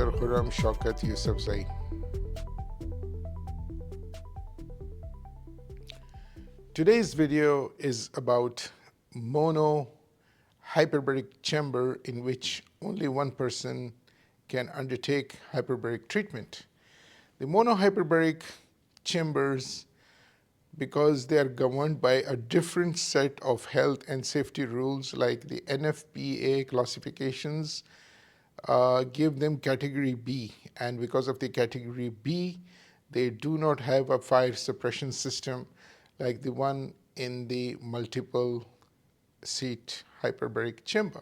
Supervisor Khurrum, Shaukat, Yusafzai. Today's video is about mono hyperbaric chamber in which only one person can undertake hyperbaric treatment. The mono hyperbaric chambers, because they are governed by a different set of health and safety rules like the NFPA classifications, give them category B, and because of the category B, they do not have a fire suppression system like the one in the multiple seat hyperbaric chamber.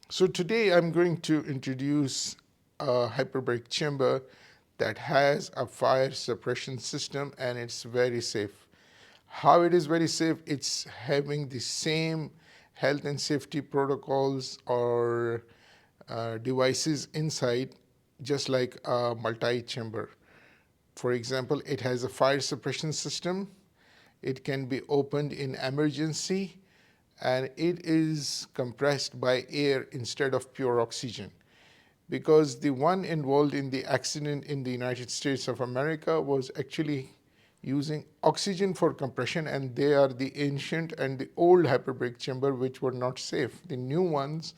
So today I'm going to introduce a hyperbaric chamber that has a fire suppression system, and it's very safe. How it is very safe? It's having the same health and safety protocols or devices inside, just like a multi-chamber. For example, it has a fire suppression system. It can be opened in emergency, and it is compressed by air instead of pure oxygen. Because the one involved in the accident in the United States of America was actually using oxygen for compression, and they are the ancient and the old hyperbaric chamber which were not safe. The new ones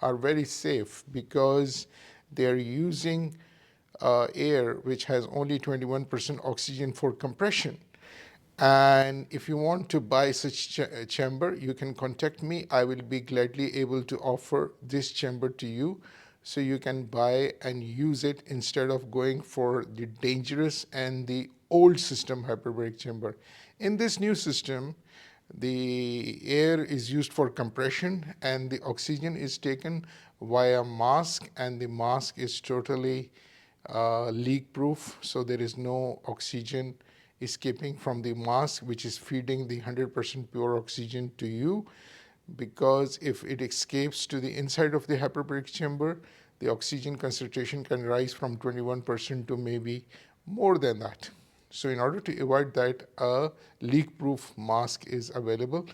are very safe because they are using air which has only 21% oxygen for compression. And if you want to buy such chamber, you can contact me. I will be gladly able to offer this chamber to you so you can buy and use it instead of going for the dangerous and the old system hyperbaric chamber. In this new system, the air is used for compression and the oxygen is taken via mask, and the mask is totally leak proof, so there is no oxygen escaping from the mask which is feeding the 100% pure oxygen to you, because if it escapes to the inside of the hyperbaric chamber, the oxygen concentration can rise from 21% to maybe more than that. So in order to avoid that, a leak-proof mask is available.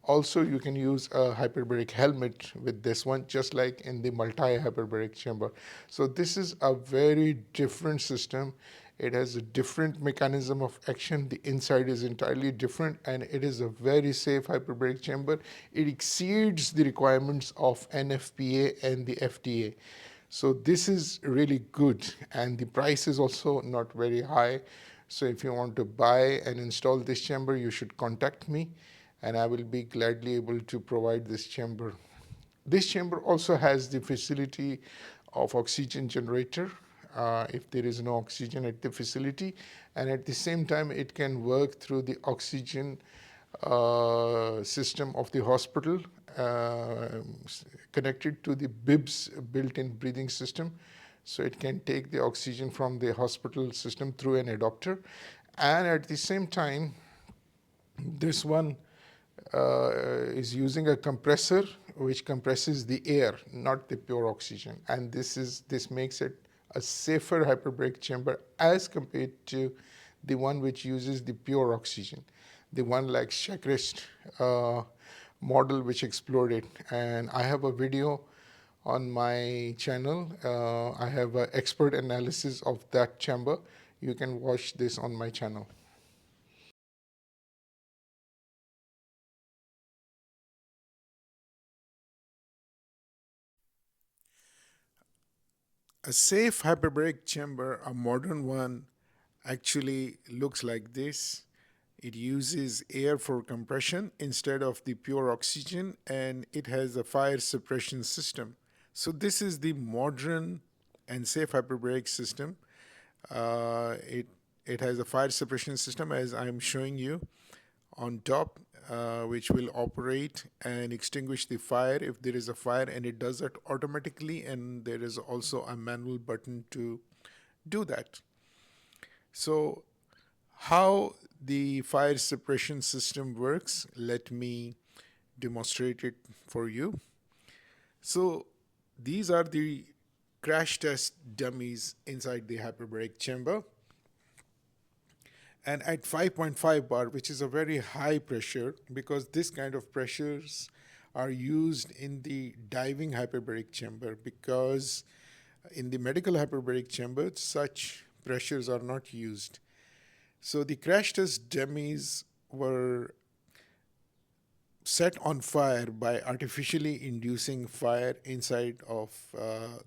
Also, you can use a hyperbaric helmet with this one, just like in the multi-hyperbaric chamber. So this is a very different system. It has a different mechanism of action. The inside is entirely different, and it is a very safe hyperbaric chamber. It exceeds the requirements of NFPA and the FDA. So this is really good, and the price is also not very high. So if you want to buy and install this chamber, you should contact me, and I will be gladly able to provide this chamber. This chamber also has the facility of oxygen generator if there is no oxygen at the facility, and at the same time it can work through the oxygen system of the hospital connected to the BIBS, built-in breathing system. So it can take the oxygen from the hospital system through an adapter, and at the same time this one is using a compressor which compresses the air, not the pure oxygen, and this makes it a safer hyperbaric chamber as compared to the one which uses the pure oxygen, the one like Shaukat model which exploded. And I have a video on my channel. I have an expert analysis of that chamber. You can watch this on my channel. A safe hyperbaric chamber, a modern one, actually looks like this. It uses air for compression instead of the pure oxygen, and it has a fire suppression system. So this is the modern and safe hyperbaric system. It has a fire suppression system, as I'm showing you on top, which will operate and extinguish the fire if there is a fire, and it does that automatically, and there is also a manual button to do that. So how the fire suppression system works, let me demonstrate it for you. So these are the crash test dummies inside the hyperbaric chamber. And at 5.5 bar, which is a very high pressure, because this kind of pressures are used in the diving hyperbaric chamber, because In the medical hyperbaric chamber, such pressures are not used. So the crash test dummies were set on fire by artificially inducing fire inside of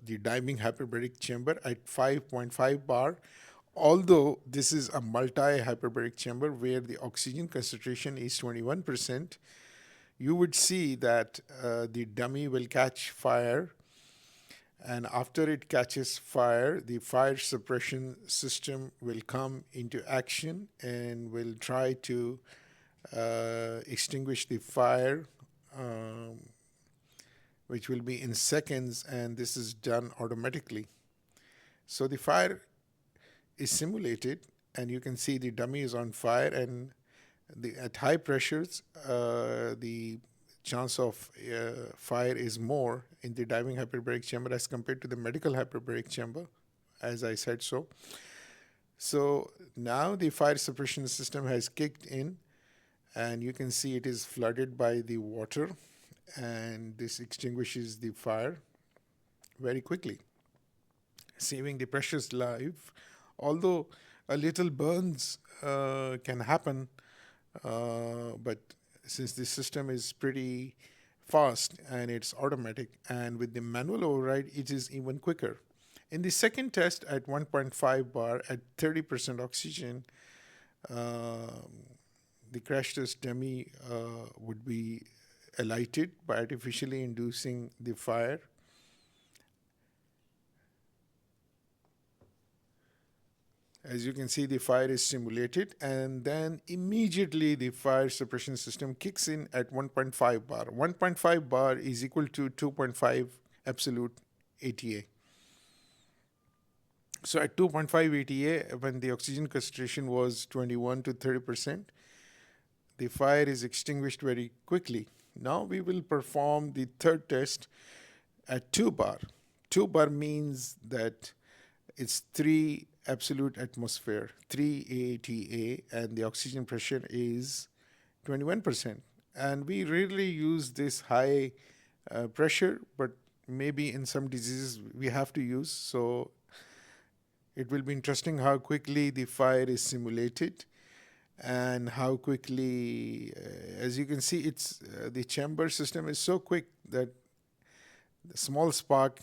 the diving hyperbaric chamber at 5.5 bar. Although this is a multi-hyperbaric chamber where the oxygen concentration is 21%, you would see that the dummy will catch fire, and after it catches fire, the fire suppression system will come into action and will try to extinguish the fire, um, which will be in seconds, and this is done automatically. So the fire is simulated, and you can see the dummy is on fire, and at high pressures, the chance of fire is more in the diving hyperbaric chamber as compared to the medical hyperbaric chamber, as I said so. So now the fire suppression system has kicked in, and you can see it is flooded by the water, and this extinguishes the fire very quickly, saving the precious life. Although a little burns can happen, but since the system is pretty fast and it's automatic, and with the manual override, it is even quicker. In the second test at 1.5 bar at 30% oxygen, the crash test dummy would be alighted by artificially inducing the fire. As you can see, the fire is simulated, and then immediately the fire suppression system kicks in at 1.5 bar. 1.5 bar is equal to 2.5 absolute ATA. So at 2.5 ATA, when the oxygen concentration was 21 to 30%, the fire is extinguished very quickly. Now we will perform the third test at 2 bar. 2 bar means that it's 3 absolute atmosphere, 3 ATA, and the oxygen pressure is 21%. And we rarely use this high pressure, but maybe in some diseases we have to use. So it will be interesting how quickly the fire is simulated and how quickly, as you can see, it's the chamber system is so quick that the small spark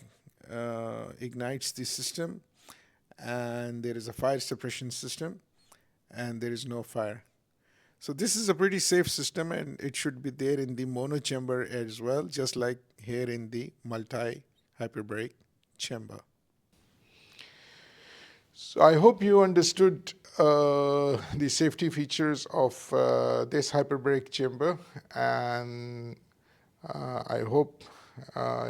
ignites the system, and there is a fire suppression system, and there is no fire. So this is a pretty safe system, and it should be there in the mono chamber as well, just like here in the multi-hyperbaric chamber. So I hope you understood the safety features of this hyperbaric chamber, and I hope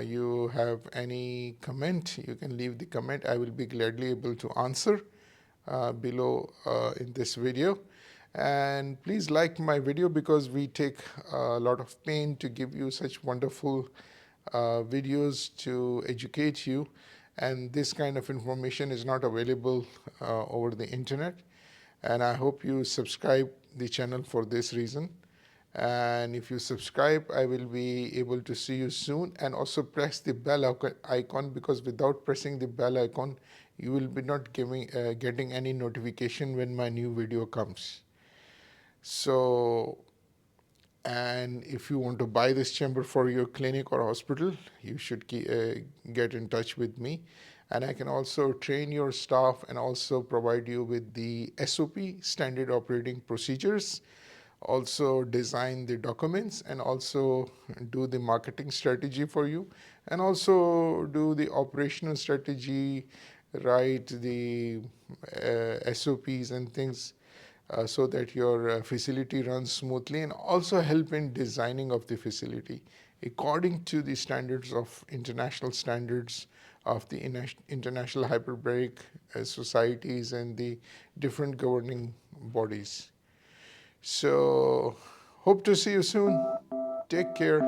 you have any comment. You can leave the comment. I will be gladly able to answer below in this video. And please like my video, because we take a lot of pain to give you such wonderful videos to educate you, and this kind of information is not available over the internet. And I hope you subscribe the channel for this reason. And if you subscribe, I will be able to see you soon. And also press the bell icon, because without pressing the bell icon, you will be not getting any notification when my new video comes. So, and if you want to buy this chamber for your clinic or hospital, you should get in touch with me. And I can also train your staff and also provide you with the SOP, standard operating procedures, also design the documents, and also do the marketing strategy for you, and also do the operational strategy, write the SOPs and things so that your facility runs smoothly, and also help in designing of the facility according to the standards of international standards of the international hyperbaric societies and the different governing bodies. So, hope to see you soon. Take care.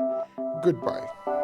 Goodbye.